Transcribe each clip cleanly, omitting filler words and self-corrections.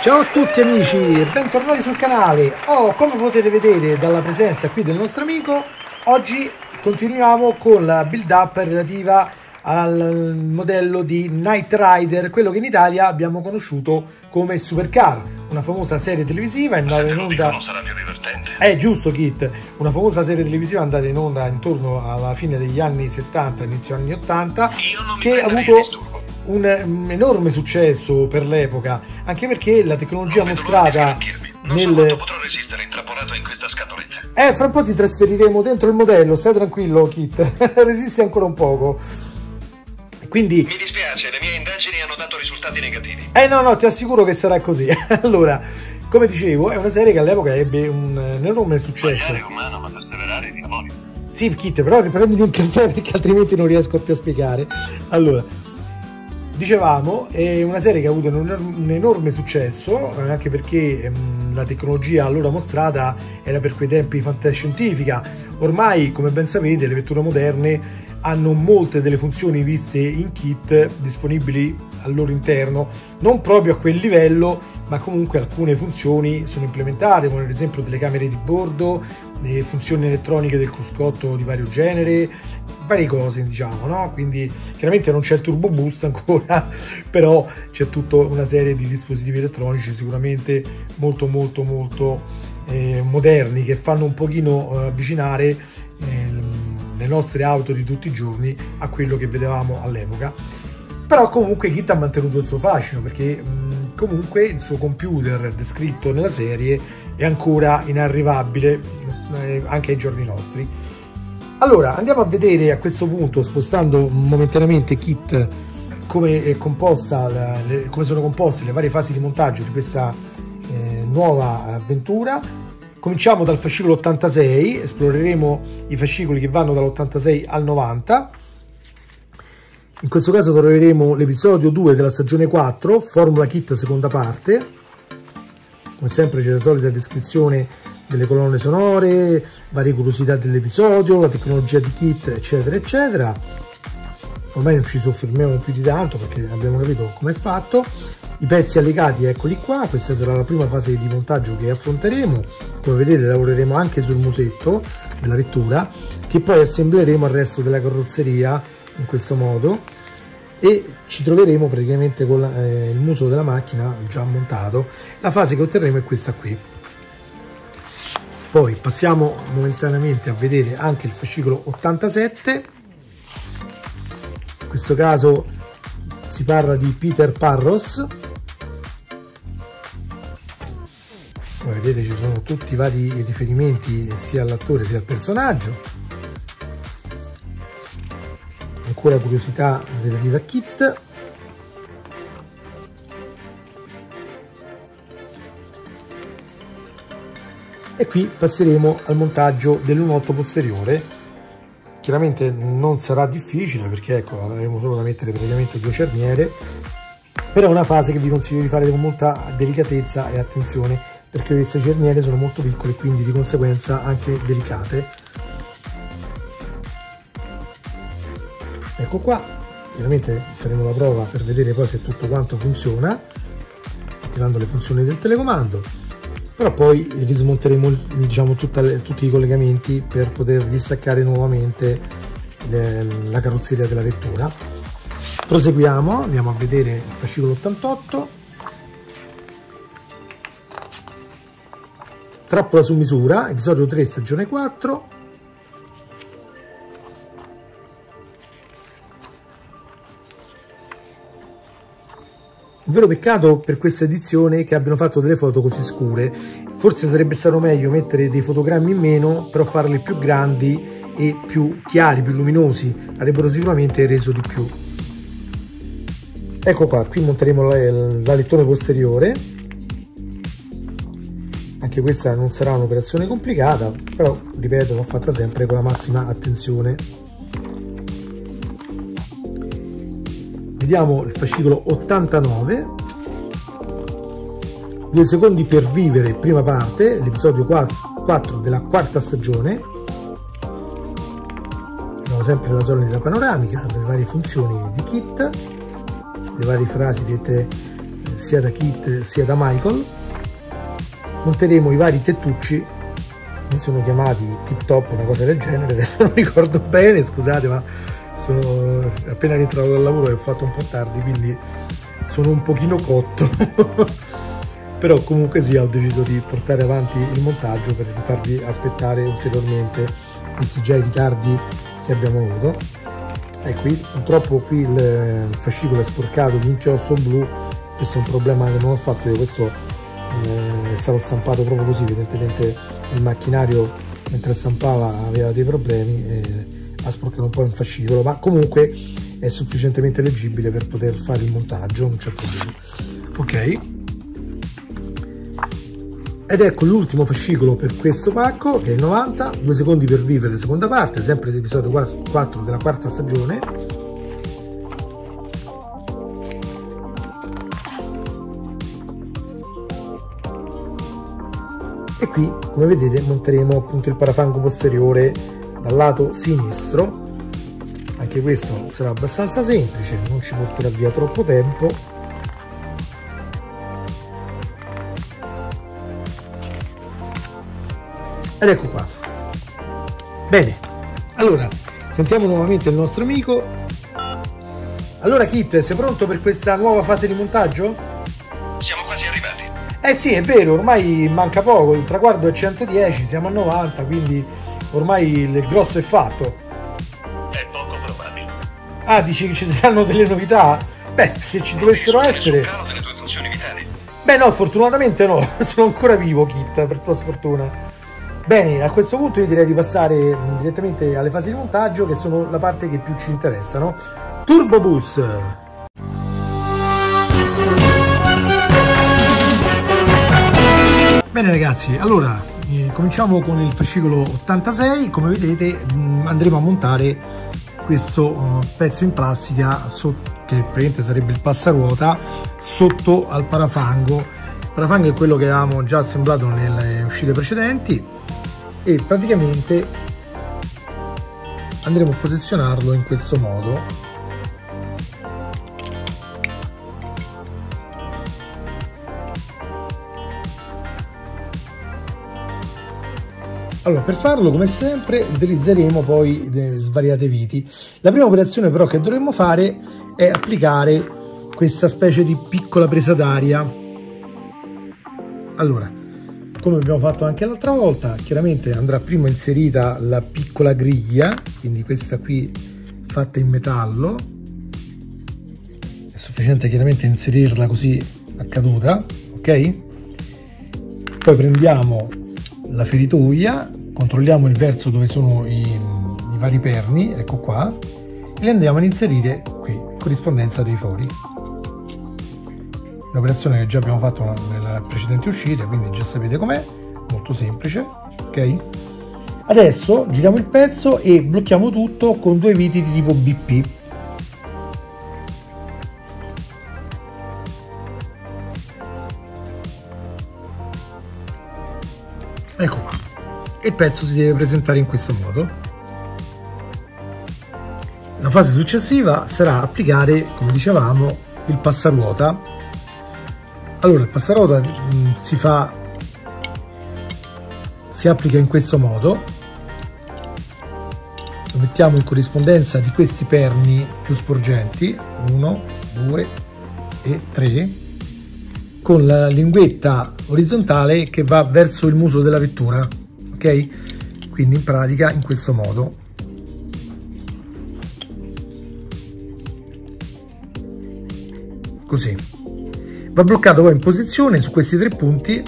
Ciao a tutti amici e bentornati sul canale. Come potete vedere dalla presenza qui del nostro amico, oggi continuiamo con la build up relativa al modello di Knight Rider, quello che in Italia abbiamo conosciuto come Supercar, una famosa serie televisiva andata in onda. Non sarà più divertente. È giusto, Kit, una famosa serie televisiva andata in onda intorno alla fine degli anni 70, inizio anni 80, che ha avuto un enorme successo per l'epoca, anche perché la tecnologia mostrata nel... potrò resistere intrappolato in questa scatoletta. Fra un po' ti trasferiremo dentro il modello, stai tranquillo Kit, resisti ancora un poco. Quindi mi dispiace, le mie indagini hanno dato risultati negativi. No, ti assicuro che sarà così. Allora, come dicevo, è una serie che all'epoca ebbe un enorme successo. Mangiare è umano, ma perseverare di amore. Sì, Kit, però riprendimi un caffè perché altrimenti non riesco più a spiegare. Allora, dicevamo, è una serie che ha avuto un enorme successo, anche perché la tecnologia allora mostrata era per quei tempi fantascientifica. Ormai, come ben sapete, le vetture moderne hanno molte delle funzioni viste in kit disponibili al loro interno, non proprio a quel livello, ma comunque alcune funzioni sono implementate, come ad esempio telecamere di bordo, funzioni elettroniche del cruscotto di vario genere, varie cose, diciamo, no? Quindi chiaramente non c'è il turbo boost ancora, però c'è tutta una serie di dispositivi elettronici sicuramente molto moderni, che fanno un pochino avvicinare le nostre auto di tutti i giorni a quello che vedevamo all'epoca. Però comunque Kit ha mantenuto il suo fascino, perché comunque il suo computer descritto nella serie è ancora inarrivabile anche ai giorni nostri. Allora andiamo a vedere a questo punto, spostando momentaneamente Kit, come è composta, come sono composte le varie fasi di montaggio di questa nuova avventura. Cominciamo dal fascicolo 86, esploreremo i fascicoli che vanno dall'86 al 90. In questo caso troveremo l'episodio 2 della stagione 4, Formula Kit seconda parte. Come sempre c'è la solita descrizione delle colonne sonore, varie curiosità dell'episodio, la tecnologia di Kit, eccetera eccetera. Ormai non ci soffermiamo più di tanto perché abbiamo capito come è fatto. I pezzi allegati eccoli qua, questa sarà la prima fase di montaggio che affronteremo. Come vedete lavoreremo anche sul musetto della vettura, che poi assembleremo al resto della carrozzeria in questo modo, e ci troveremo praticamente con il muso della macchina già montato. La fase che otterremo è questa qui. Poi passiamo momentaneamente a vedere anche il fascicolo 87. In questo caso si parla di Peter Parros. Come vedete ci sono tutti i vari riferimenti sia all'attore sia al personaggio. Ancora curiosità relativa a Kit. E qui passeremo al montaggio del lunotto posteriore. Chiaramente non sarà difficile perché ecco, avremo solo da mettere praticamente 2 cerniere, però è una fase che vi consiglio di fare con molta delicatezza e attenzione, perché queste cerniere sono molto piccole e quindi di conseguenza anche delicate. Ecco qua, chiaramente faremo la prova per vedere poi se tutto quanto funziona, attivando le funzioni del telecomando, però poi rismonteremo, diciamo, tutti i collegamenti per poter distaccare nuovamente la carrozzeria della vettura. Proseguiamo, andiamo a vedere il fascicolo 88. Trappola su misura, episodio 3, stagione 4. Un vero peccato per questa edizione che abbiano fatto delle foto così scure. Forse sarebbe stato meglio mettere dei fotogrammi in meno, però farli più grandi e più chiari, più luminosi. Avrebbero sicuramente reso di più. Ecco qua, qui monteremo l'alettone posteriore. Anche questa non sarà un'operazione complicata, però ripeto, l'ho fatta sempre con la massima attenzione. Vediamo il fascicolo 89. 2 secondi per vivere, prima parte, l'episodio 4 della quarta stagione. Abbiamo sempre la solita panoramica, le varie funzioni di Kit, le varie frasi dette sia da Kit sia da Michael. Monteremo i vari tettucci, mi sono chiamati Tip Top, una cosa del genere, adesso non ricordo bene, scusate, ma sono appena rientrato dal lavoro e ho fatto un po' tardi, quindi sono un pochino cotto. Però comunque sì, ho deciso di portare avanti il montaggio per farvi aspettare ulteriormente, visti già i ritardi che abbiamo avuto. E qui purtroppo qui il fascicolo è sporcato di inchiostro blu, questo è un problema che non ho fatto io, questo è stato stampato proprio così, evidentemente il macchinario mentre stampava aveva dei problemi e ha sporcato un po' il fascicolo, ma comunque è sufficientemente leggibile per poter fare il montaggio, non c'è problema. Ok, ed ecco l'ultimo fascicolo per questo pacco, che è il 90, 2 secondi per vivere, seconda parte, sempre l'episodio 4 della quarta stagione. E qui, come vedete, monteremo appunto il parafango posteriore dal lato sinistro. Anche questo sarà abbastanza semplice, non ci porterà via troppo tempo. Ed ecco qua. Bene, allora sentiamo nuovamente il nostro amico. Allora Kit, sei pronto per questa nuova fase di montaggio? Siamo quasi arrivati. Eh sì, è vero, ormai manca poco, il traguardo è 110, siamo a 90, quindi ormai il grosso è fatto. È poco probabile. Ah, dici che ci saranno delle novità? Beh, se ci dovessero essere... Calo delle tue funzioni vitali. Beh no, fortunatamente no, sono ancora vivo Kit, per tua sfortuna. Bene, a questo punto io direi di passare direttamente alle fasi di montaggio, che sono la parte che più ci interessano. Turbo Boost! Bene ragazzi, allora cominciamo con il fascicolo 86. Come vedete andremo a montare questo pezzo in plastica che praticamente sarebbe il passaruota sotto al parafango. Il parafango è quello che avevamo già assemblato nelle uscite precedenti e praticamente andremo a posizionarlo in questo modo. Allora, per farlo come sempre utilizzeremo poi svariate viti. La prima operazione però che dovremmo fare è applicare questa specie di piccola presa d'aria. Allora, come abbiamo fatto anche l'altra volta, chiaramente andrà prima inserita la piccola griglia, quindi questa qui fatta in metallo. È sufficiente chiaramente inserirla così a caduta, ok? Poi prendiamo la feritoia, controlliamo il verso dove sono i vari perni, ecco qua, e li andiamo ad inserire qui, in corrispondenza dei fori. Un'operazione che già abbiamo fatto nelle precedenti uscite, quindi già sapete com'è, molto semplice, ok? Adesso giriamo il pezzo e blocchiamo tutto con due viti di tipo BP. Ecco qua. E il pezzo si deve presentare in questo modo. La fase successiva sarà applicare, come dicevamo, il passaruota. Allora, il passaruota si applica in questo modo. Lo mettiamo in corrispondenza di questi perni più sporgenti, 1, 2 e 3, con la linguetta orizzontale che va verso il muso della vettura, ok? Quindi in pratica in questo modo. Così. Va bloccato poi in posizione su questi tre punti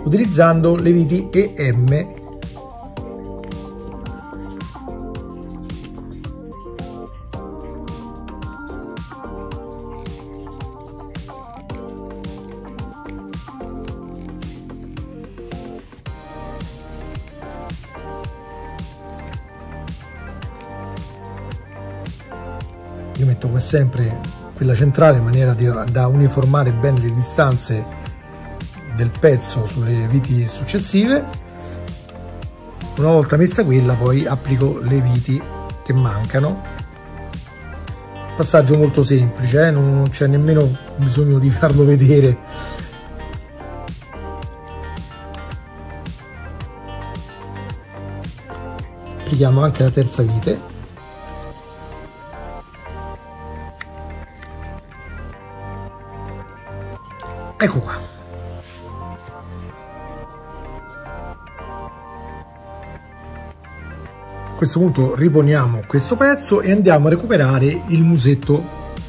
utilizzando le viti EM. Io metto come sempre quella centrale in maniera da uniformare bene le distanze del pezzo sulle viti successive. Una volta messa quella, poi applico le viti che mancano. Passaggio molto semplice, non c'è nemmeno bisogno di farlo vedere. Applichiamo anche la terza vite. Ecco qua. A questo punto riponiamo questo pezzo e andiamo a recuperare il musetto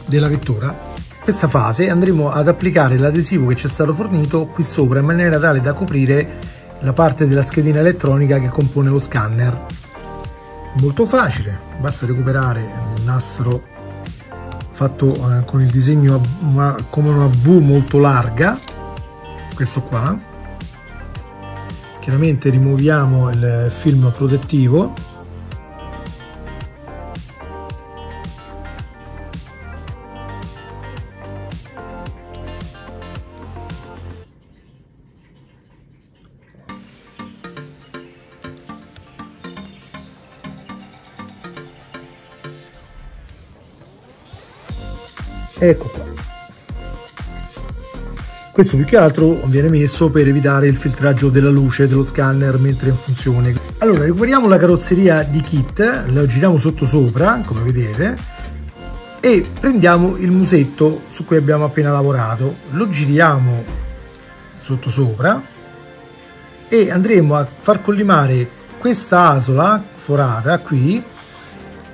della vettura. In questa fase andremo ad applicare l'adesivo che ci è stato fornito qui sopra in maniera tale da coprire la parte della schedina elettronica che compone lo scanner. Molto facile, basta recuperare il nastro fatto con il disegno come una V molto larga, questo qua. Chiaramente rimuoviamo il film protettivo. Ecco qua. Questo più che altro viene messo per evitare il filtraggio della luce dello scanner mentre è in funzione. Allora recuperiamo la carrozzeria di kit, la giriamo sotto sopra come vedete e prendiamo il musetto su cui abbiamo appena lavorato, lo giriamo sotto sopra e andremo a far collimare questa asola forata qui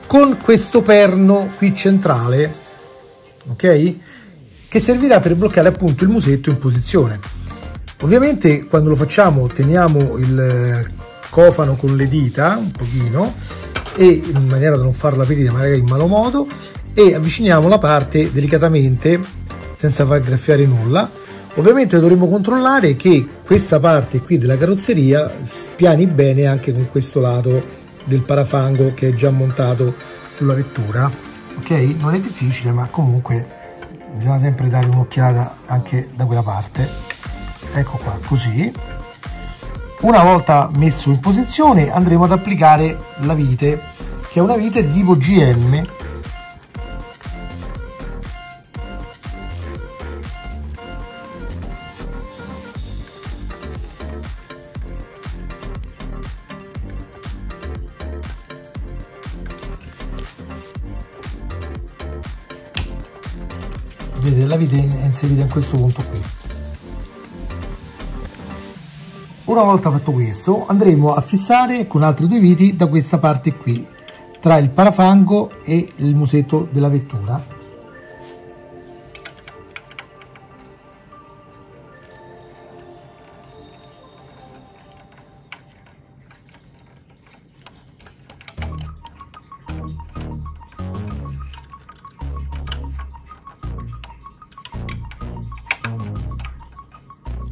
con questo perno qui centrale, ok, che servirà per bloccare appunto il musetto in posizione. Ovviamente quando lo facciamo teniamo il cofano con le dita un pochino e in maniera da non farla aprire magari in malo modo e avviciniamo la parte delicatamente senza far graffiare nulla. Ovviamente dovremo controllare che questa parte qui della carrozzeria spiani bene anche con questo lato del parafango che è già montato sulla vettura. Ok, non è difficile, ma comunque bisogna sempre dare un'occhiata anche da quella parte. Ecco qua, così. Una volta messo in posizione andremo ad applicare la vite, che è una vite di tipo GM. Vedete, la vite è inserita in questo punto qui. Una volta fatto questo andremo a fissare con altre due viti da questa parte qui tra il parafango e il musetto della vettura.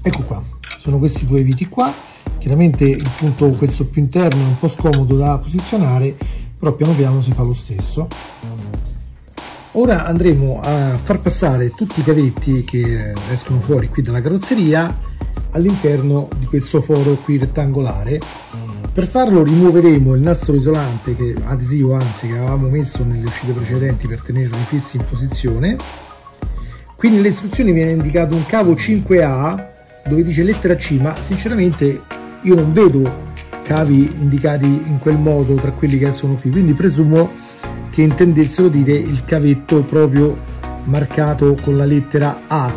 Ecco qua, sono questi due viti qua. Chiaramente il punto questo più interno è un po' scomodo da posizionare, però piano piano si fa lo stesso. Ora andremo a far passare tutti i cavetti che escono fuori qui dalla carrozzeria all'interno di questo foro qui rettangolare. Per farlo rimuoveremo il nastro isolante, che adesivo anzi, che avevamo messo nelle uscite precedenti per tenerli fissi in posizione. Qui nelle istruzioni viene indicato un cavo 5A dove dice lettera C, ma sinceramente io non vedo cavi indicati in quel modo tra quelli che sono qui, quindi presumo che intendessero dire il cavetto proprio marcato con la lettera A,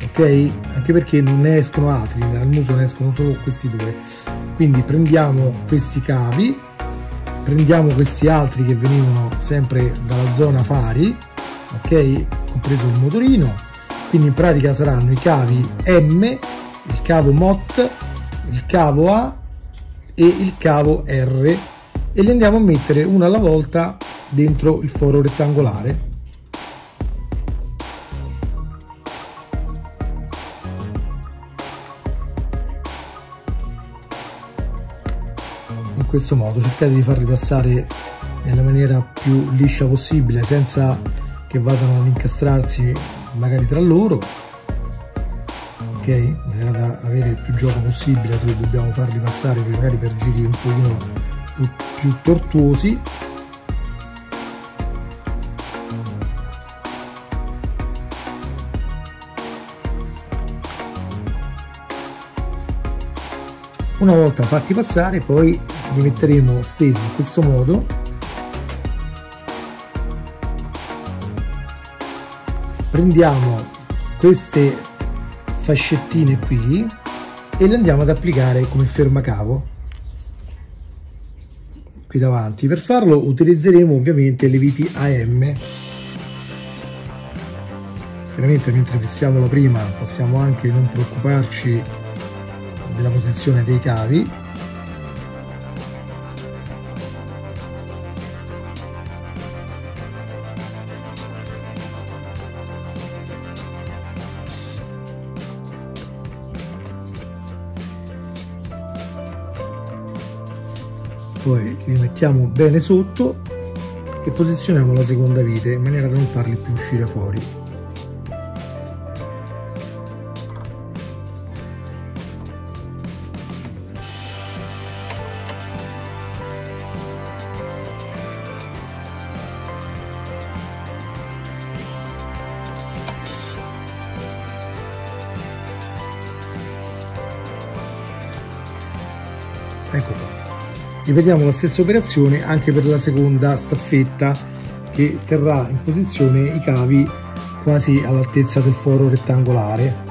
ok? Anche perché non ne escono altri, dal muso ne escono solo questi due. Quindi prendiamo questi cavi, prendiamo questi altri che venivano sempre dalla zona fari, ok? Compreso il motorino. Quindi in pratica saranno i cavi M, il cavo MOT, il cavo A e il cavo R e li andiamo a mettere uno alla volta dentro il foro rettangolare. In questo modo cercate di farli passare nella maniera più liscia possibile senza che vadano ad incastrarsi magari tra loro, ok, in maniera da avere il più gioco possibile se dobbiamo farli passare magari per giri un pochino più tortuosi. Una volta fatti passare, poi li metteremo stesi in questo modo, prendiamo queste fascettine qui e le andiamo ad applicare come fermacavo qui davanti. Per farlo utilizzeremo ovviamente le viti AM. Chiaramente mentre fissiamo la prima possiamo anche non preoccuparci della posizione dei cavi. Poi li mettiamo bene sotto e posizioniamo la seconda vite in maniera da non farli più uscire fuori. Ecco qua. Ripetiamo la stessa operazione anche per la seconda staffetta, che terrà in posizione i cavi quasi all'altezza del foro rettangolare.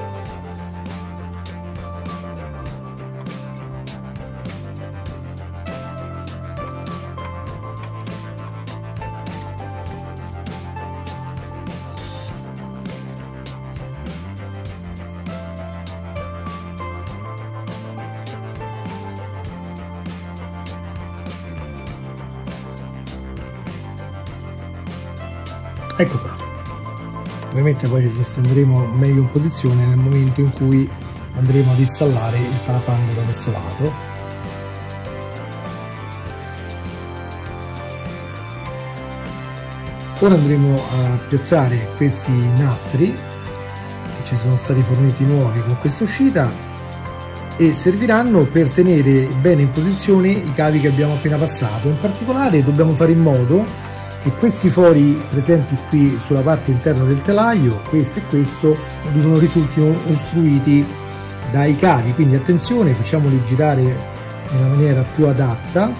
Ecco qua. Ovviamente poi li stenderemo meglio in posizione nel momento in cui andremo ad installare il parafango da questo lato. Ora andremo a piazzare questi nastri che ci sono stati forniti nuovi con questa uscita e serviranno per tenere bene in posizione i cavi che abbiamo appena passato. In particolare dobbiamo fare in modo che questi fori presenti qui sulla parte interna del telaio, questo e questo, non risultino ostruiti dai cavi, quindi attenzione, facciamoli girare nella maniera più adatta,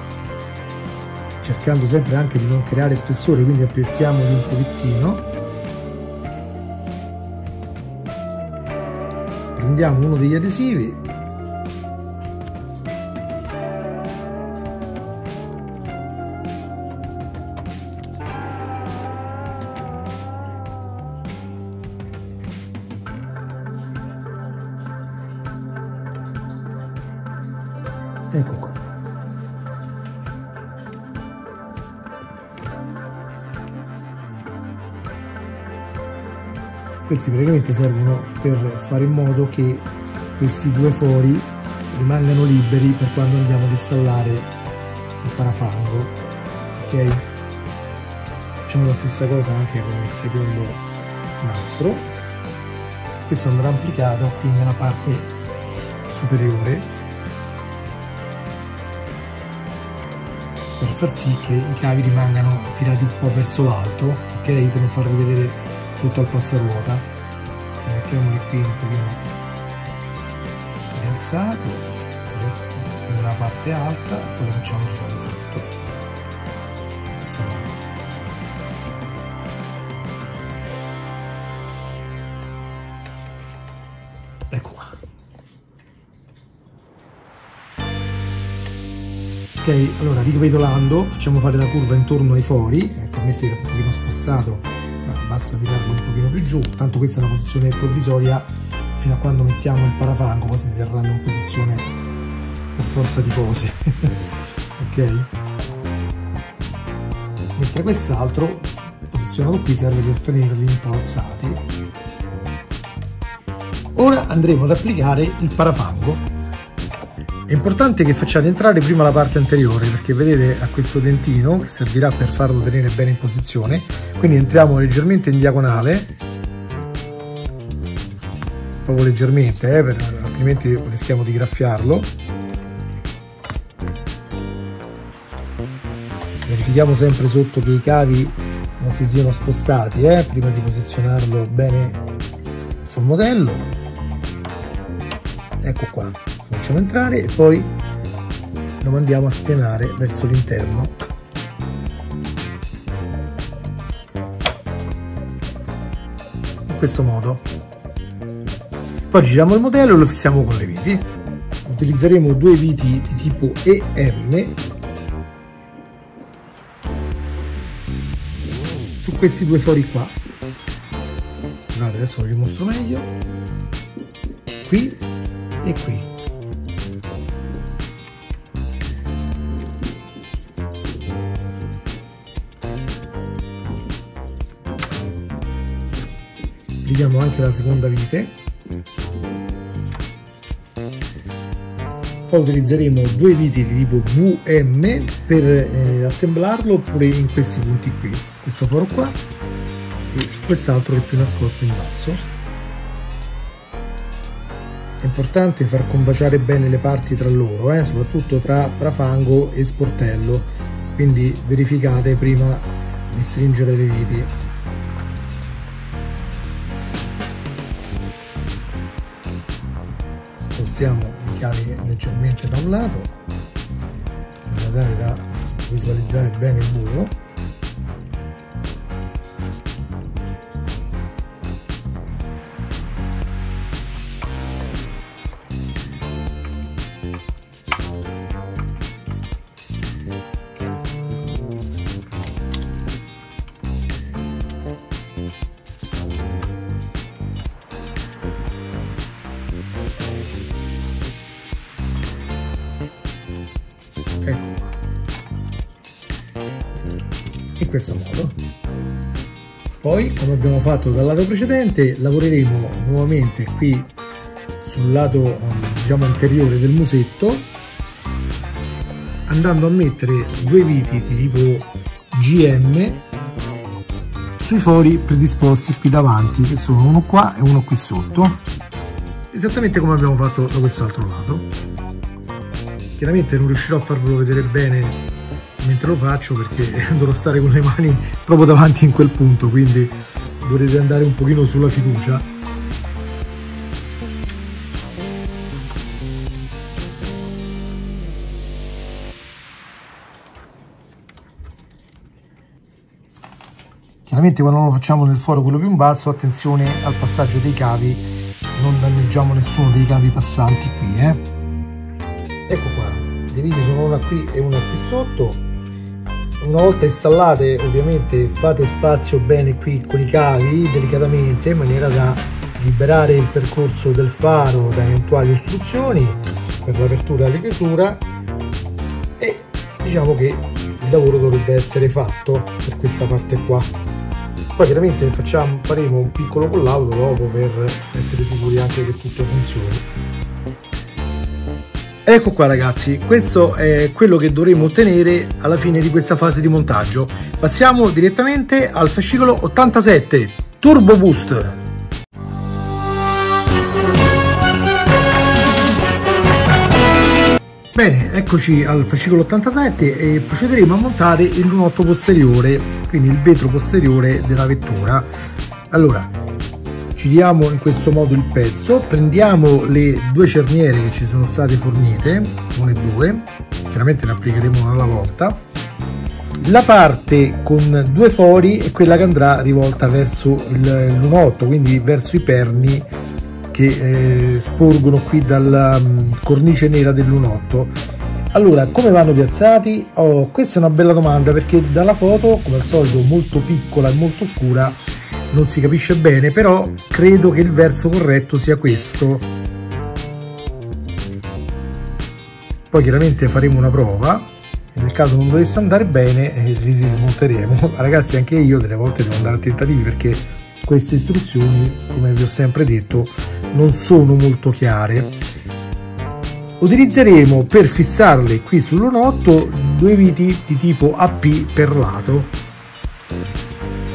cercando sempre anche di non creare spessore, quindi appiattiamoli un pochettino. Prendiamo uno degli adesivi . Ecco qua. Questi praticamente servono per fare in modo che questi due fori rimangano liberi per quando andiamo ad installare il parafango. Ok? Facciamo la stessa cosa anche con il secondo nastro. Questo andrà applicato qui nella parte superiore, per far sì che i cavi rimangano tirati un po' verso l'alto, ok? Per non farli vedere sotto al passaruota. Mettiamoli qui un pochino rialzati nella parte alta e poi li facciamo girare sotto. Ecco qua. Ok, allora ricapitolando, facciamo fare la curva intorno ai fori. Ecco, a me si era un pochino spostato, basta tirarli un pochino più giù, tanto questa è una posizione provvisoria fino a quando mettiamo il parafango, poi si terranno in posizione per forza di cose. Ok, mentre quest'altro posizionato qui serve per tenerli un po' alzati. Ora andremo ad applicare il parafango. È importante che facciate entrare prima la parte anteriore, perché vedete ha questo dentino che servirà per farlo tenere bene in posizione, quindi entriamo leggermente in diagonale, proprio leggermente, altrimenti rischiamo di graffiarlo. Verifichiamo sempre sotto che i cavi non si siano spostati prima di posizionarlo bene sul modello. Ecco qua, facciamo entrare e poi lo mandiamo a spianare verso l'interno. In questo modo. Poi giriamo il modello e lo fissiamo con le viti. Utilizzeremo due viti di tipo EM su questi due fori qua. Guardate, adesso vi mostro meglio. Qui e qui. Applichiamo anche la seconda vite. Poi utilizzeremo due viti di tipo VM per assemblarlo, oppure in questi punti qui, questo foro qua e su quest'altro che è più nascosto in basso. È importante far combaciare bene le parti tra loro, soprattutto tra parafango e sportello, quindi verificate prima di stringere le viti. Spostiamo i cavi leggermente da un lato in modo tale da visualizzare bene il burro. In questo modo. Poi, come abbiamo fatto dal lato precedente, lavoreremo nuovamente qui sul lato, diciamo, anteriore del musetto, andando a mettere due viti di tipo GM sui fori predisposti qui davanti, che sono uno qua e uno qui sotto, esattamente come abbiamo fatto da quest'altro lato. Chiaramente non riuscirò a farvelo vedere bene mentre lo faccio, perché dovrò stare con le mani proprio davanti in quel punto, quindi dovrete andare un pochino sulla fiducia. Chiaramente quando lo facciamo nel foro quello più in basso, attenzione al passaggio dei cavi, non danneggiamo nessuno dei cavi passanti qui, Ecco qua, le viti sono una qui e una qui sotto. Una volta installate, ovviamente fate spazio bene qui con i cavi delicatamente, in maniera da liberare il percorso del faro da eventuali ostruzioni per l'apertura e la chiusura, e diciamo che il lavoro dovrebbe essere fatto per questa parte qua. Poi chiaramente faremo un piccolo collaudo dopo per essere sicuri anche che tutto funzioni. Ecco qua ragazzi, questo è quello che dovremo ottenere alla fine di questa fase di montaggio. Passiamo direttamente al fascicolo 87 Turbo Boost. Bene, eccoci al fascicolo 87 e procederemo a montare il lunotto posteriore, quindi il vetro posteriore della vettura. Allora, giriamo in questo modo il pezzo, prendiamo le due cerniere che ci sono state fornite, una e due, chiaramente ne applicheremo una alla volta. La parte con due fori è quella che andrà rivolta verso il lunotto, quindi verso i perni che sporgono qui dalla cornice nera del lunotto. Allora, come vanno piazzati? Questa è una bella domanda, perché dalla foto, come al solito, molto piccola e molto scura, non si capisce bene, però credo che il verso corretto sia questo. Poi chiaramente faremo una prova e nel caso non dovesse andare bene li smonteremo. Ragazzi, anche io delle volte devo andare a tentativi, perché queste istruzioni, come vi ho sempre detto, non sono molto chiare. Utilizzeremo per fissarle qui sul lunotto due viti di tipo AP per lato.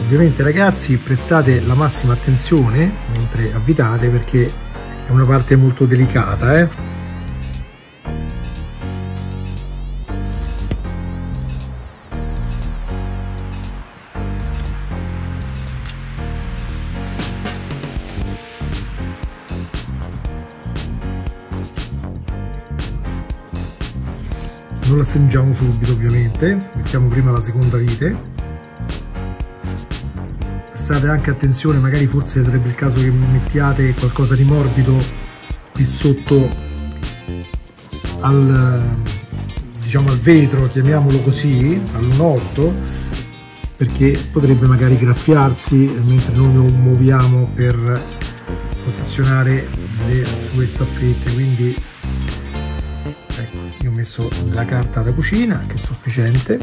Ovviamente ragazzi, prestate la massima attenzione mentre avvitate, perché è una parte molto delicata, non la stringiamo subito, ovviamente, mettiamo prima la seconda vite. Prestate anche attenzione, magari forse sarebbe il caso che mettiate qualcosa di morbido qui sotto al, diciamo, al vetro, chiamiamolo così, al-lunotto, perché potrebbe magari graffiarsi mentre noi lo muoviamo per posizionare le sue staffette. Quindi ecco, io ho messo la carta da cucina, che è sufficiente.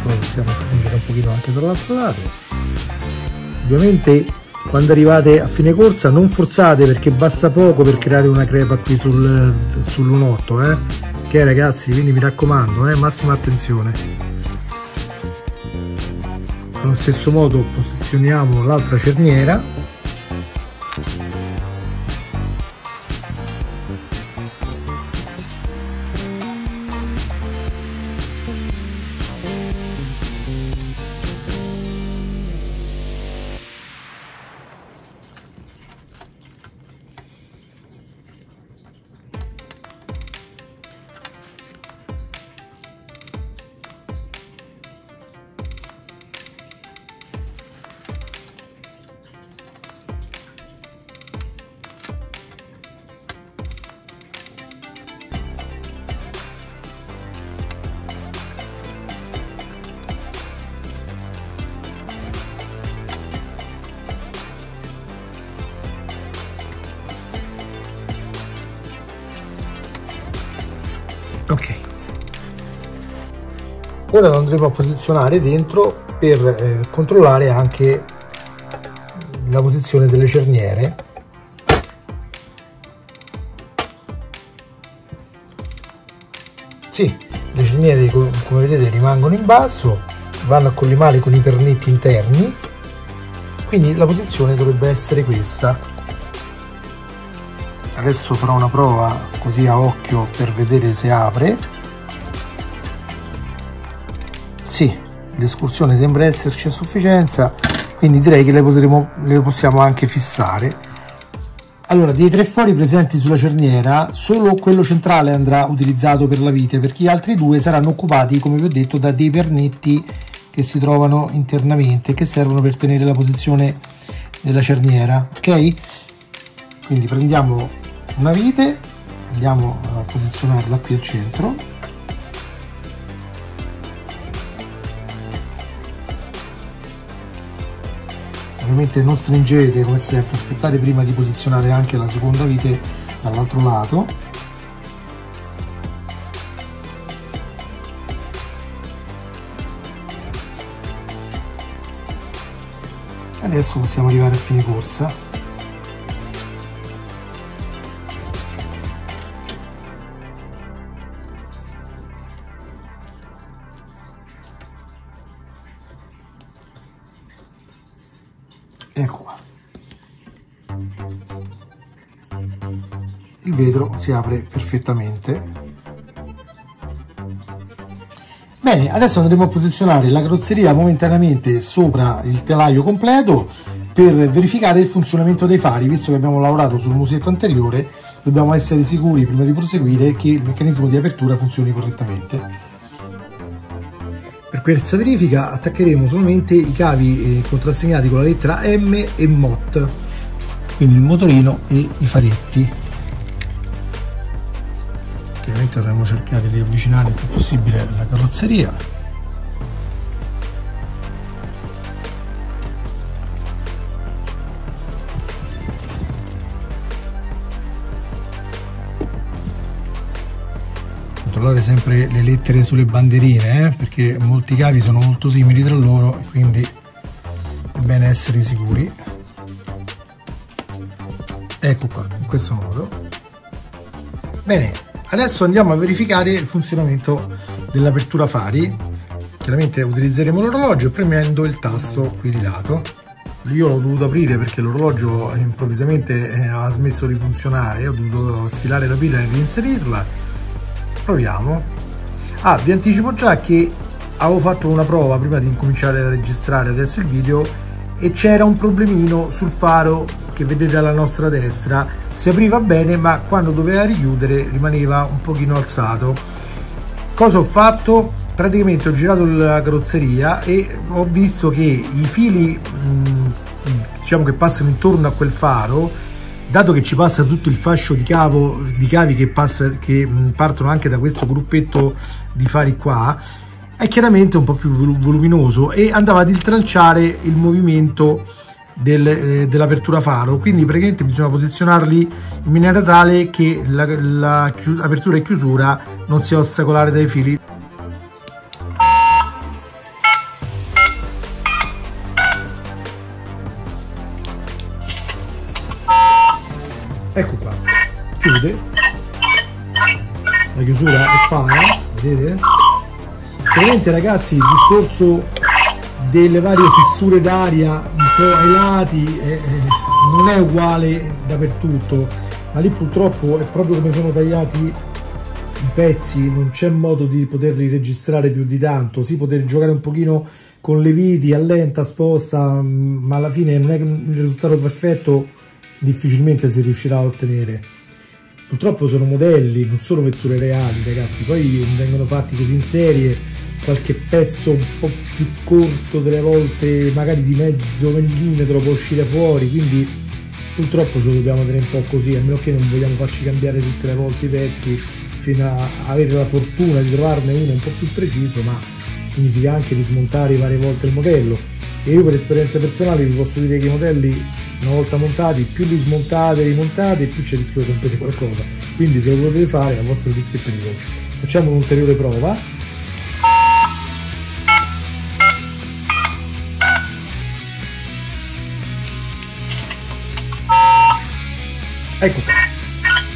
Poi possiamo stringere un pochino anche dall'altro lato. Ovviamente quando arrivate a fine corsa non forzate, perché basta poco per creare una crepa qui sul-lunotto, ok ragazzi? Quindi mi raccomando, massima attenzione. Allo stesso modo posizioniamo l'altra cerniera. Ok, ora lo andremo a posizionare dentro per controllare anche la posizione delle cerniere. Sì, le cerniere come vedete rimangono in basso, vanno a collimare con i pernetti interni, quindi la posizione dovrebbe essere questa. Adesso farò una prova così a occhio per vedere se apre. Sì, l'escursione sembra esserci a sufficienza, quindi direi che le possiamo anche fissare. Allora, dei 3 fori presenti sulla cerniera, solo quello centrale andrà utilizzato per la vite, perché gli altri 2 saranno occupati, come vi ho detto, da dei pernetti che si trovano internamente, che servono per tenere la posizione della cerniera, ok? Quindi prendiamo una vite, andiamo a posizionarla qui al centro. Ovviamente non stringete, come sempre, aspettate prima di posizionare anche la seconda vite dall'altro lato. Adesso possiamo arrivare a fine corsa. Ecco qua, il vetro si apre perfettamente. Bene, adesso andremo a posizionare la carrozzeria momentaneamente sopra il telaio completo per verificare il funzionamento dei fari. Visto che abbiamo lavorato sul musetto anteriore, dobbiamo essere sicuri prima di proseguire che il meccanismo di apertura funzioni correttamente. Per questa verifica attaccheremo solamente i cavi contrassegnati con la lettera M e MOT, quindi il motorino e i faretti. Ovviamente dovremo cercare di avvicinare il più possibile la carrozzeria. Controllate sempre le lettere sulle banderine, perché molti cavi sono molto simili tra loro e quindi è bene essere sicuri. Ecco qua, in questo modo. Bene, adesso andiamo a verificare il funzionamento dell'apertura fari. Chiaramente utilizzeremo l'orologio premendo il tasto qui di lato. Io l'ho dovuto aprire perché l'orologio improvvisamente ha smesso di funzionare, ho dovuto sfilare la pila e reinserirla. Proviamo. Vi anticipo già che avevo fatto una prova prima di incominciare a registrare adesso il video e c'era un problemino sul faro che vedete alla nostra destra, si apriva bene ma quando doveva richiudere rimaneva un pochino alzato. Cosa ho fatto? Praticamente ho girato la carrozzeria e ho visto che i fili diciamo che passano intorno a quel faro, dato che ci passa tutto il fascio di cavi che partono anche da questo gruppetto di fari qua, è chiaramente un po' più voluminoso e andava ad intralciare il movimento dell'apertura faro, quindi praticamente bisogna posizionarli in maniera tale che l'apertura e chiusura non sia ostacolare dai fili. Ecco qua, chiude, la chiusura è pari, vedete? Ovviamente ragazzi il discorso delle varie fessure d'aria un po' ai lati non è uguale dappertutto, ma lì purtroppo è proprio come sono tagliati i pezzi, non c'è modo di poterli registrare più di tanto. Si poter giocare un pochino con le viti, allenta, sposta, ma alla fine non è il risultato perfetto, difficilmente si riuscirà a ottenere. Purtroppo sono modelli, non sono vetture reali ragazzi, poi vengono fatti così in serie, qualche pezzo un po' più corto delle volte magari di mezzo millimetro può uscire fuori, quindi purtroppo ce lo dobbiamo tenere un po' così, a meno che non vogliamo farci cambiare tutte le volte i pezzi fino a avere la fortuna di trovarne uno un po' più preciso, ma significa anche rismontare varie volte il modello. E io per esperienza personale vi posso dire che i modelli una volta montati, più li smontate e rimontate, più c'è il rischio di rompere qualcosa, quindi se lo potete fare a vostro rischio e pericolo. Facciamo un'ulteriore prova. Ecco qua,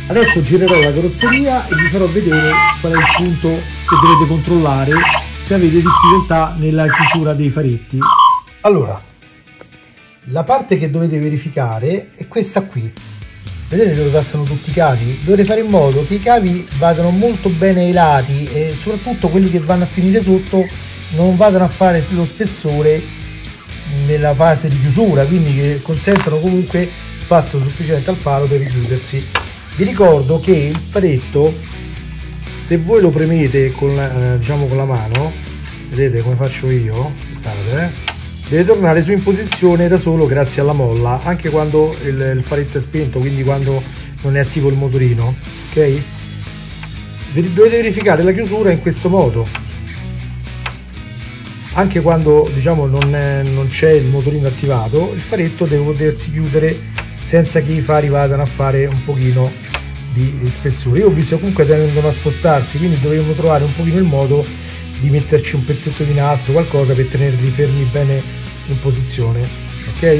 adesso girerò la carrozzeria e vi farò vedere qual è il punto che dovete controllare se avete difficoltà nella chiusura dei faretti. Allora, la parte che dovete verificare è questa qui, vedete dove passano tutti i cavi? Dovete fare in modo che i cavi vadano molto bene ai lati e soprattutto quelli che vanno a finire sotto non vadano a fare lo spessore nella fase di chiusura, quindi che consentano comunque spazio sufficiente al faro per richiudersi. Vi ricordo che il faretto, se voi lo premete con la mano, vedete come faccio io, deve tornare su in posizione da solo grazie alla molla, anche quando il faretto è spento, quindi quando non è attivo il motorino, ok? Dovete verificare la chiusura in questo modo, anche quando diciamo non c'è il motorino attivato, il faretto deve potersi chiudere senza che i fari vadano a fare un pochino di spessore. Io ho visto comunque tendono a spostarsi, quindi dovremmo trovare un pochino il modo di metterci un pezzetto di nastro, qualcosa per tenerli fermi bene in posizione, ok?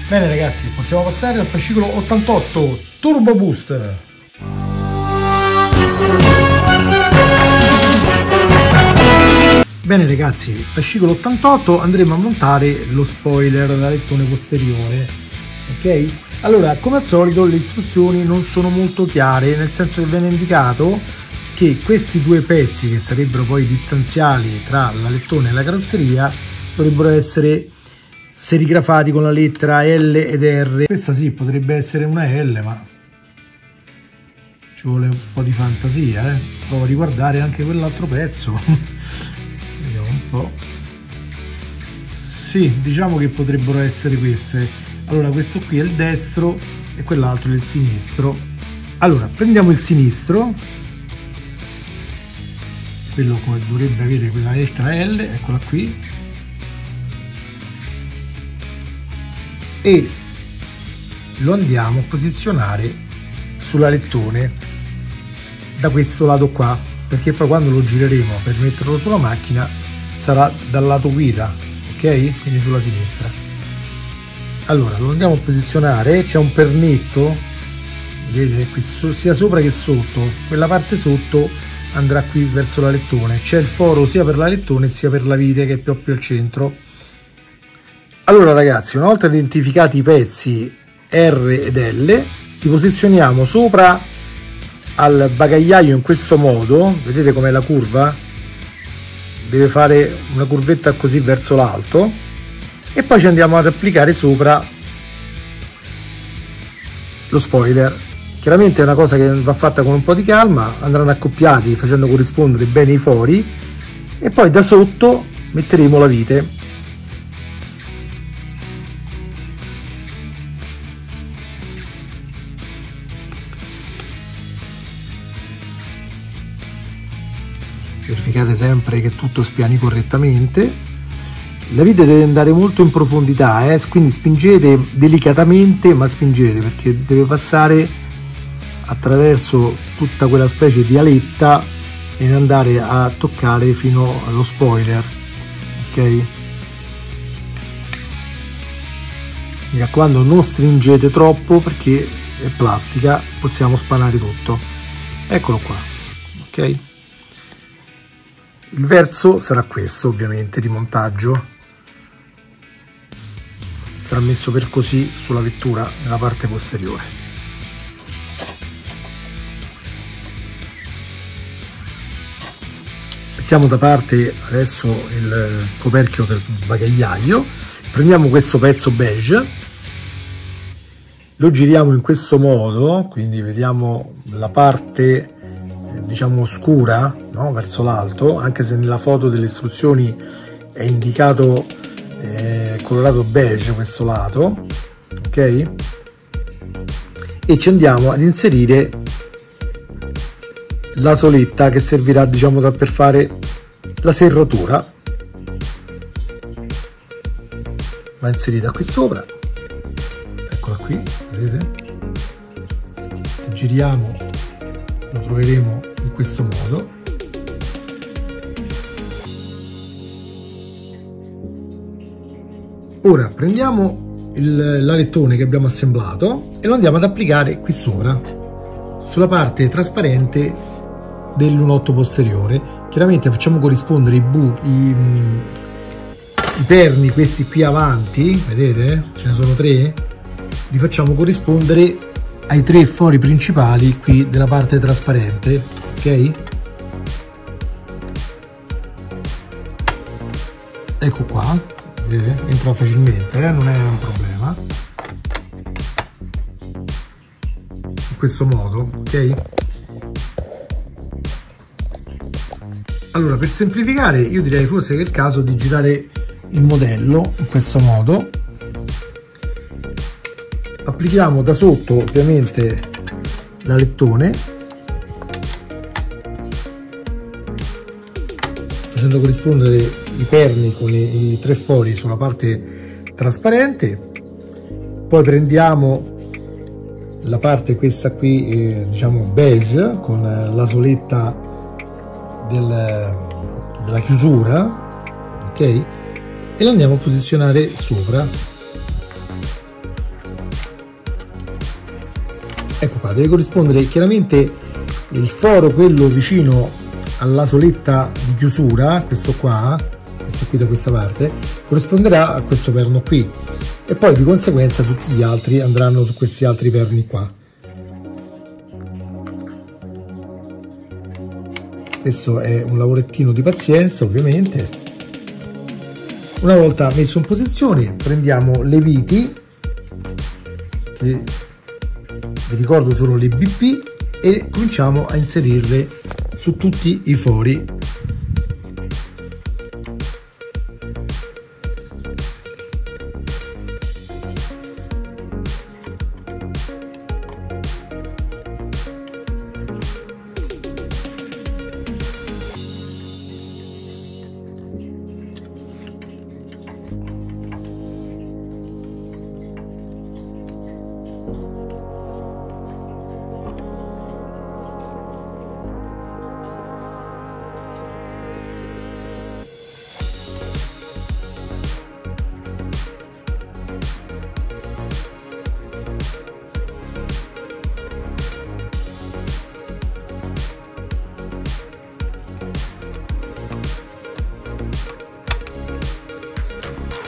Bene ragazzi, possiamo passare al fascicolo 88 Turbo Boost. Bene ragazzi, fascicolo 88 andremo a montare lo spoiler, l'alettone posteriore, ok? Allora, come al solito le istruzioni non sono molto chiare, nel senso che viene indicato che questi due pezzi, che sarebbero poi distanziali tra l'alettone e la carrozzeria, dovrebbero essere serigrafati con la lettera L ed R. Questa sì, potrebbe essere una L, ma ci vuole un po' di fantasia, Provo a riguardare anche quell'altro pezzo. Vediamo un po'. Sì, diciamo che potrebbero essere queste. Allora, questo qui è il destro e quell'altro è il sinistro. Allora, prendiamo il sinistro, quello come dovrebbe avere quella lettera L, eccola qui, e lo andiamo a posizionare sull'alettone da questo lato qua, perché poi quando lo gireremo per metterlo sulla macchina sarà dal lato guida, ok? Quindi sulla sinistra. Allora lo andiamo a posizionare, c'è un pernetto, vedete qui sia sopra che sotto, quella parte sotto andrà qui verso l'alettone, c'è il foro sia per l'alettone sia per la vite che è proprio al centro. Allora ragazzi, una volta identificati i pezzi R ed L, li posizioniamo sopra al bagagliaio in questo modo, vedete com'è la curva? deve fare una curvetta così verso l'alto e poi ci andiamo ad applicare sopra lo spoiler. Chiaramente è una cosa che va fatta con un po' di calma, andranno accoppiati facendo corrispondere bene i fori e poi da sotto metteremo la vite. Verificate sempre che tutto spiani correttamente. La vite deve andare molto in profondità, quindi spingete delicatamente, ma spingete, perché deve passare attraverso tutta quella specie di aletta e andare a toccare fino allo spoiler, ok? Mi raccomando, non stringete troppo perché è plastica, possiamo spanare tutto. Eccolo qua, ok? Il verso sarà questo, ovviamente, di montaggio. Sarà messo per così sulla vettura nella parte posteriore. Mettiamo da parte adesso il coperchio del bagagliaio. Prendiamo questo pezzo beige, lo giriamo in questo modo, quindi vediamo la parte diciamo scura, no? Verso l'alto, anche se nella foto delle istruzioni è indicato colorato beige questo lato, ok? E ci andiamo ad inserire la soletta che servirà, diciamo, per fare la serratura. Va inserita qui sopra, eccola qui, vedete? Se giriamo lo troveremo in questo modo. Ora prendiamo l'alettone che abbiamo assemblato e lo andiamo ad applicare qui sopra, sulla parte trasparente del lunotto posteriore. Chiaramente facciamo corrispondere i perni, questi qui avanti, vedete? Ce ne sono 3, li facciamo corrispondere ai 3 fori principali qui della parte trasparente, ok? Ecco qua, vedete? Entra facilmente, non è un problema. In questo modo, ok? Allora, per semplificare, io direi forse che è il caso di girare il modello in questo modo. Applichiamo da sotto ovviamente l'alettone, facendo corrispondere i perni con i 3 fori sulla parte trasparente. Poi prendiamo la parte questa qui, diciamo beige, con la soletta della chiusura, ok? E la andiamo a posizionare sopra. Ecco qua, deve corrispondere chiaramente il foro, quello vicino alla soletta di chiusura, questo qui da questa parte, corrisponderà a questo perno qui, e poi di conseguenza tutti gli altri andranno su questi altri perni qua. Questo è un lavorettino di pazienza, ovviamente. Una volta messo in posizione, prendiamo le viti, che vi ricordo sono le BP, e cominciamo a inserirle su tutti i fori.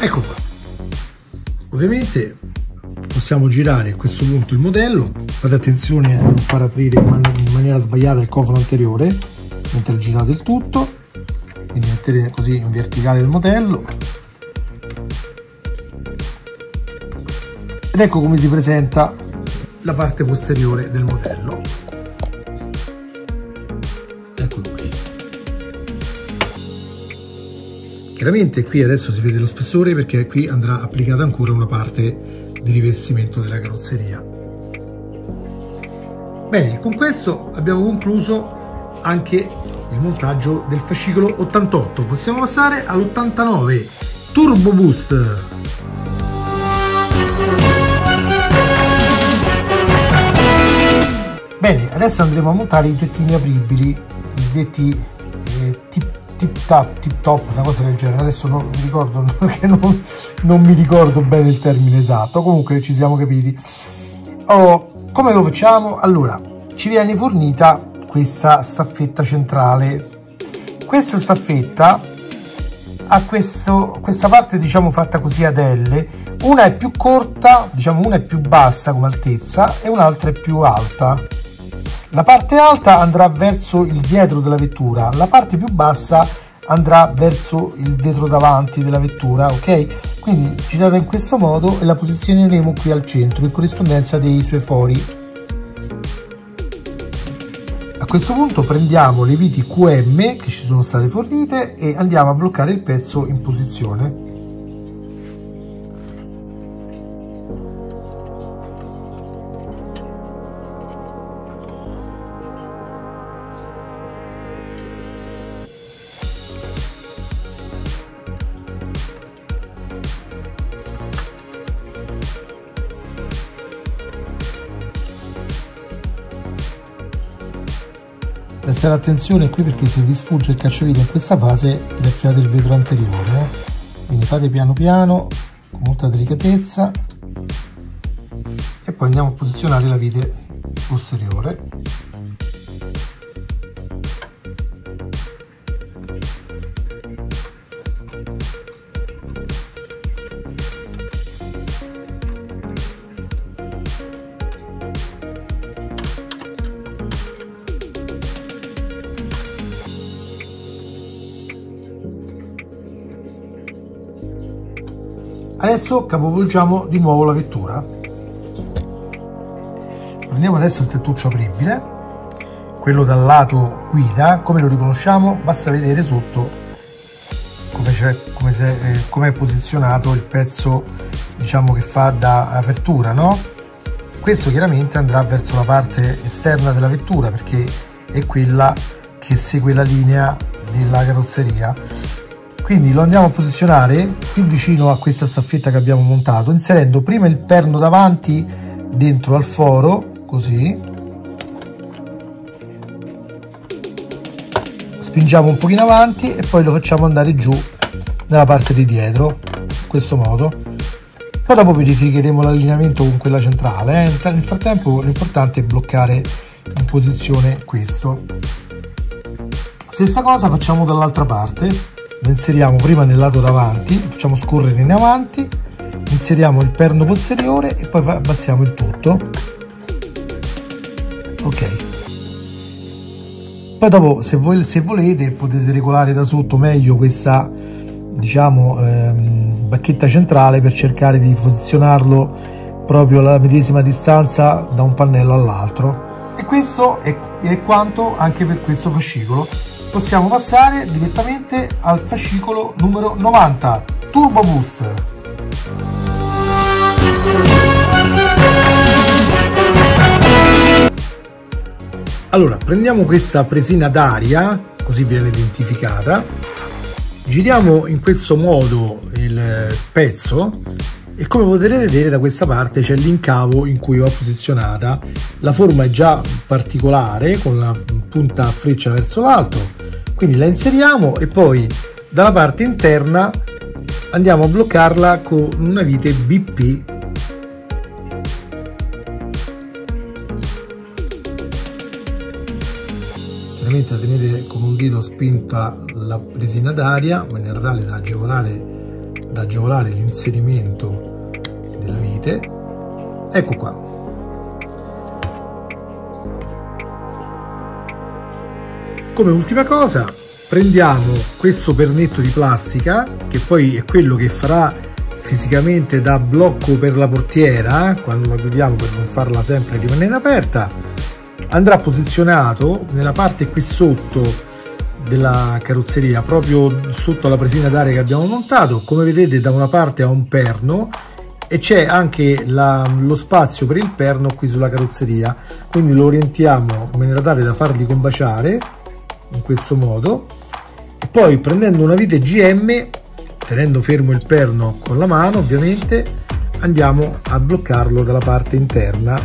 Ecco qua. Ovviamente possiamo girare a questo punto il modello, fate attenzione a non far aprire in maniera sbagliata il cofano anteriore mentre girate il tutto. quindi mettete così in verticale il modello, ed ecco come si presenta la parte posteriore del modello. Eccolo qui. Chiaramente qui adesso si vede lo spessore perché qui andrà applicata ancora una parte di rivestimento della carrozzeria. Bene, con questo abbiamo concluso anche il montaggio del fascicolo 88. Possiamo passare all'89 Turbo Boost. Bene, adesso andremo a montare i tettini apribili, cosiddetti tip top, una cosa del genere. Adesso non mi ricordo perché non mi ricordo bene il termine esatto, comunque ci siamo capiti. Come lo facciamo? Allora, ci viene fornita questa staffetta centrale. Questa staffetta ha questa parte, diciamo, fatta così ad L. Una è più corta, diciamo, una è più bassa come altezza e un'altra è più alta. La parte alta andrà verso il dietro della vettura, la parte più bassa andrà verso il vetro davanti della vettura, ok? Quindi girata in questo modo e la posizioneremo qui al centro in corrispondenza dei suoi fori. A questo punto prendiamo le viti QM che ci sono state fornite e andiamo a bloccare il pezzo in posizione. Prestare attenzione qui perché se vi sfugge il cacciavite in questa fase graffiate il vetro anteriore, quindi fate piano piano con molta delicatezza e poi andiamo a posizionare la vite posteriore. Adesso capovolgiamo di nuovo la vettura. Prendiamo adesso il tettuccio apribile, quello dal lato guida. Come lo riconosciamo? Basta vedere sotto come è posizionato il pezzo, diciamo, che fa da apertura, no? Questo chiaramente andrà verso la parte esterna della vettura perché è quella che segue la linea della carrozzeria. Quindi lo andiamo a posizionare qui vicino a questa staffetta che abbiamo montato, inserendo prima il perno davanti dentro al foro, così. Spingiamo un pochino avanti e poi lo facciamo andare giù nella parte di dietro, in questo modo. Poi dopo verificheremo l'allineamento con quella centrale. Nel frattempo l'importante è bloccare in posizione questo. Stessa cosa facciamo dall'altra parte. Lo inseriamo prima nel lato davanti, lo facciamo scorrere in avanti, inseriamo il perno posteriore e poi abbassiamo il tutto. Ok. Poi dopo, se volete, potete regolare da sotto meglio questa, diciamo, bacchetta centrale per cercare di posizionarlo proprio alla medesima distanza da un pannello all'altro. E questo è quanto anche per questo fascicolo. Possiamo passare direttamente al fascicolo numero 90 Turbo Boost. Allora, prendiamo questa presina d'aria, così viene identificata, giriamo in questo modo il pezzo e come potete vedere da questa parte c'è l'incavo in cui ho posizionata. La forma è già particolare con la punta a freccia verso l'alto, quindi la inseriamo e poi dalla parte interna andiamo a bloccarla con una vite BP. Chiaramente tenete con un dito spinta la presina d'aria in maniera tale da agevolare l'inserimento della vite. Ecco qua. Come ultima cosa prendiamo questo pernetto di plastica, che poi è quello che farà fisicamente da blocco per la portiera quando la chiudiamo, per non farla sempre rimanere aperta. Andrà posizionato nella parte qui sotto della carrozzeria, proprio sotto la presina d'aria che abbiamo montato. Come vedete, da una parte ha un perno e c'è anche lo spazio per il perno qui sulla carrozzeria, quindi lo orientiamo in maniera tale da farli combaciare in questo modo, e poi prendendo una vite GM, tenendo fermo il perno con la mano ovviamente, andiamo a bloccarlo dalla parte interna.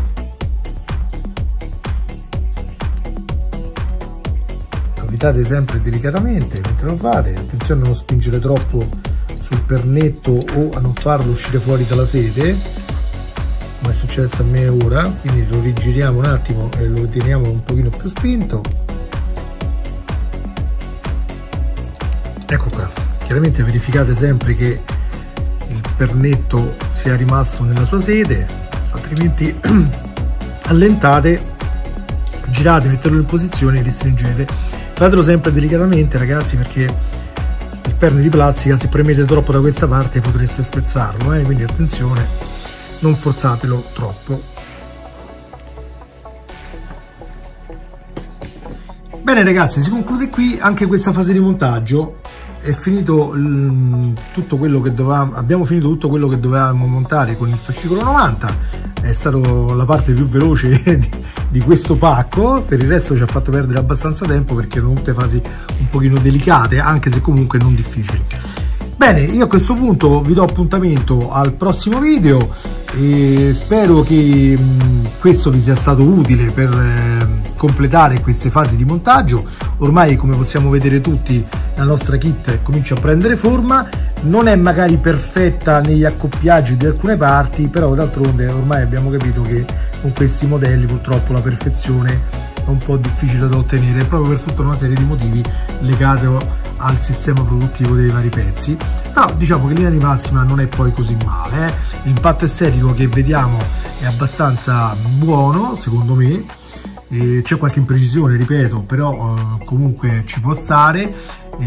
Avvitate sempre delicatamente mentre lo fate, attenzione a non spingere troppo sul pernetto o a non farlo uscire fuori dalla sede, come è successo a me ora, quindi lo rigiriamo un attimo e lo teniamo un pochino più spinto. Ecco qua. Chiaramente verificate sempre che il pernetto sia rimasto nella sua sede, altrimenti allentate, girate, mettelo in posizione e ristringete. Fatelo sempre delicatamente, ragazzi, perché il perno di plastica, se premete troppo da questa parte potreste spezzarlo, quindi attenzione, non forzatelo troppo. Bene ragazzi, si conclude qui anche questa fase di montaggio. È finito tutto quello che dovevamo, abbiamo finito tutto quello che dovevamo montare con il fascicolo 90. È stata la parte più veloce di questo pacco, per il resto ci ha fatto perdere abbastanza tempo perché erano tutte fasi un pochino delicate, anche se comunque non difficili. Bene, io a questo punto vi do appuntamento al prossimo video e spero che questo vi sia stato utile per completare queste fasi di montaggio. Ormai, come possiamo vedere tutti, la nostra kit comincia a prendere forma, non è magari perfetta negli accoppiaggi di alcune parti, però d'altronde ormai abbiamo capito che con questi modelli purtroppo la perfezione è un po' difficile da ottenere, proprio per tutta una serie di motivi legati al sistema produttivo dei vari pezzi. Però diciamo che in linea di massima non è poi così male, l'impatto estetico che vediamo è abbastanza buono secondo me, c'è qualche imprecisione, ripeto, però comunque ci può stare,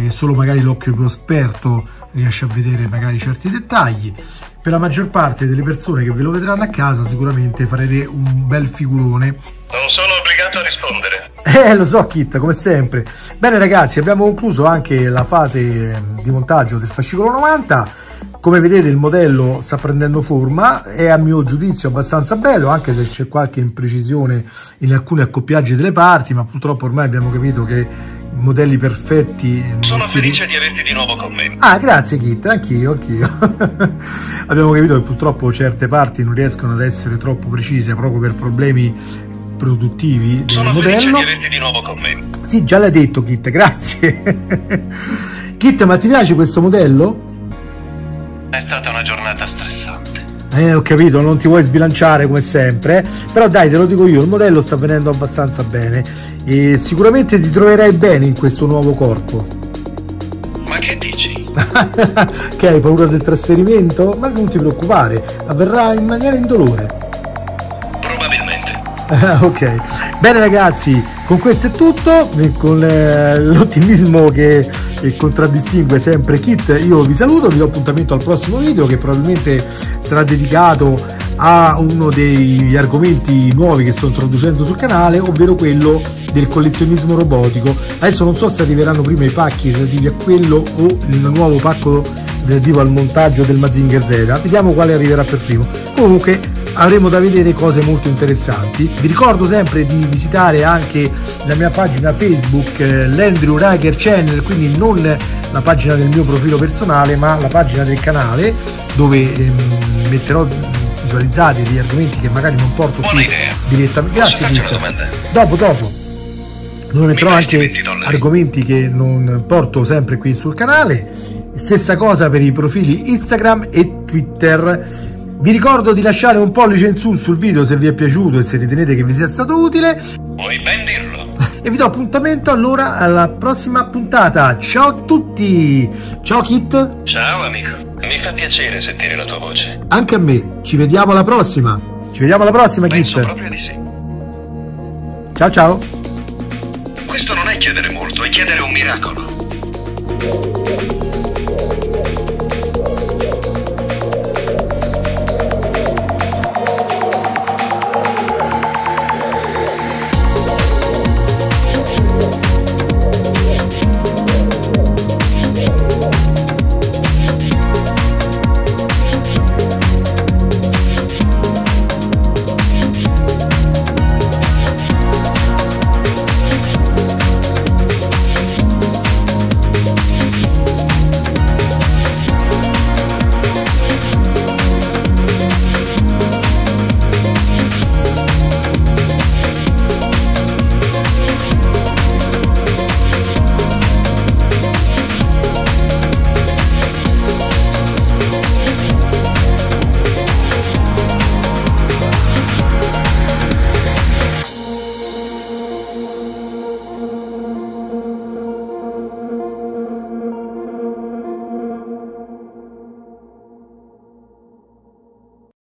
solo magari l'occhio più esperto riesce a vedere magari certi dettagli. Per la maggior parte delle persone che ve lo vedranno a casa sicuramente farete un bel figurone. Non sono obbligato a rispondere. Lo so Kit, come sempre. Bene ragazzi, abbiamo concluso anche la fase di montaggio del fascicolo 90. Come vedete il modello sta prendendo forma, è a mio giudizio abbastanza bello, anche se c'è qualche imprecisione in alcuni accoppiaggi delle parti, ma purtroppo ormai abbiamo capito che modelli perfetti. Sono felice di averti di nuovo con me. Ah, grazie Kit, anch'io. Abbiamo capito che purtroppo certe parti non riescono ad essere troppo precise proprio per problemi produttivi del Sono modello. felice di averti di nuovo con me. Sì, già l'hai detto Kit, grazie. Kit, ma ti piace questo modello? È stata una giornata stressante. Ho capito, non ti vuoi sbilanciare come sempre, però dai, te lo dico io, il modello sta venendo abbastanza bene e sicuramente ti troverai bene in questo nuovo corpo. Ma che dici? Che hai paura del trasferimento? Ma non ti preoccupare, avverrà in maniera indolore. Probabilmente. Ok, bene ragazzi, con questo è tutto, con l'ottimismo che contraddistingue sempre Kit, io vi saluto, vi do appuntamento al prossimo video che probabilmente sarà dedicato a uno degli argomenti nuovi che sto introducendo sul canale, ovvero quello del collezionismo robotico. Adesso non so se arriveranno prima i pacchi relativi a quello o il nuovo pacco relativo al montaggio del Mazinger Z, vediamo quale arriverà per primo. Comunque avremo da vedere cose molto interessanti. Vi ricordo sempre di visitare anche la mia pagina Facebook, l'Andrew Ryker Channel, quindi non la pagina del mio profilo personale ma la pagina del canale, dove metterò visualizzati degli argomenti che magari non porto qui direttamente. Grazie Kit. Dopo dove metterò anche argomenti che non porto sempre qui sul canale. Stessa cosa per i profili Instagram e Twitter. Vi ricordo di lasciare un pollice in su sul video se vi è piaciuto e se ritenete che vi sia stato utile. Puoi ben dirlo. E vi do appuntamento allora alla prossima puntata. Ciao a tutti. Ciao Kit. Ciao amico. Mi fa piacere sentire la tua voce. Anche a me. Ci vediamo alla prossima. Ci vediamo alla prossima Kit. Penso proprio di sì. Ciao ciao. Questo non è chiedere molto, è chiedere un miracolo.